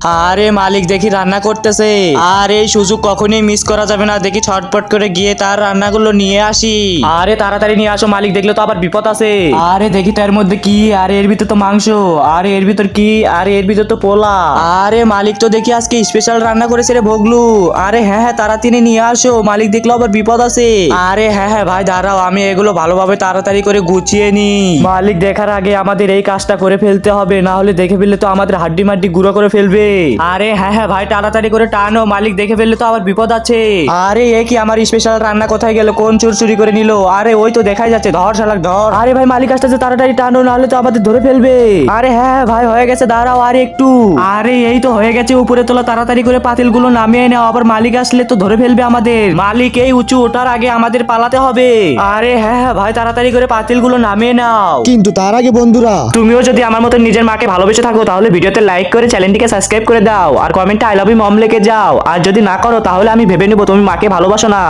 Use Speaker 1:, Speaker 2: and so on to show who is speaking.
Speaker 1: আরে মালিক দেখি রান্না করতেছে, আর এই সুযোগ কখনোই মিস করা যাবে না। দেখি ছটপট করে গিয়ে তার রান্নাগুলো নিয়ে আসি।
Speaker 2: আরে তাড়াতাড়ি নিয়ে আসো, মালিক দেখলে তো আবার বিপদ আছে।
Speaker 1: আরে দেখি তার মধ্যে কি, আরে এর ভিতর তো মাংস, আরে এর ভিতর কি, আরে এর ভিতর তো পোলা। আরে মালিক তো দেখি আজকে স্পেশাল রান্না করেছে রে ভগলু। আরে হ্যাঁ হ্যাঁ তাড়াতাড়ি নিয়ে আসো, মালিক দেখলো আবার বিপদ আছে। আরে হ্যাঁ হ্যাঁ ভাই দাঁড়াও, আমি এগুলো ভালোভাবে তাড়াতাড়ি করে গুছিয়ে নি।
Speaker 2: মালিক দেখার আগে আমাদের এই কাজটা করে ফেলতে হবে, না হলে দেখে ফেললে তো আমাদের হাড্ডি মাড্ডি গুঁড়ো করে ফেলবে।
Speaker 1: আরে হ্যাঁ হ্যাঁ ভাই তাড়াতাড়ি করে টানো, মালিক দেখে ফেললে তো আবার বিপদ আছে। আরে এ কি, আমার স্পেশাল রান্না কোথায় গেল? কোন চোর চুরি করে নিল? আরে ওই তো দেখাই যাচ্ছে, ধর শালাক ধর।
Speaker 2: আরে ভাই মালিক আসতেছে, তাড়াতাড়ি টানো, না হলে তো আমাদের ধরে ফেলবে।
Speaker 1: আরে হ্যাঁ হ্যাঁ ভাই হয়ে গেছে, দাঁড়াও আর একটু। আরে এই তো হয়ে গেছে, উপরে তোলা, তাড়াতাড়ি করে পাতিলগুলো নামিয়ে নাও, আবার মালিক আসলে তো ধরে ফেলবে আমাদের। মালিক এই উঁচু ওঠার আগে আমাদের পালাতে হবে। আরে হ্যাঁ হ্যাঁ ভাই তাড়াতাড়ি করে পাতিলগুলো নামিয়ে নাও।
Speaker 3: কিন্তু তার আগে বন্ধুরা,
Speaker 2: তুমিও যদি আমার মতো নিজের মাকে ভালোবেসে থাকো তাহলে ভিডিওতে লাইক করে চ্যানেলটিকে সাবস্ক্রাইব করে দাও, আর কমেন্টে আই লাভ ইউ মম লিখে যাও। আর যদি না করো তাহলে আমি ভেবে নেবো তুমি মাকে ভালোবাসো না।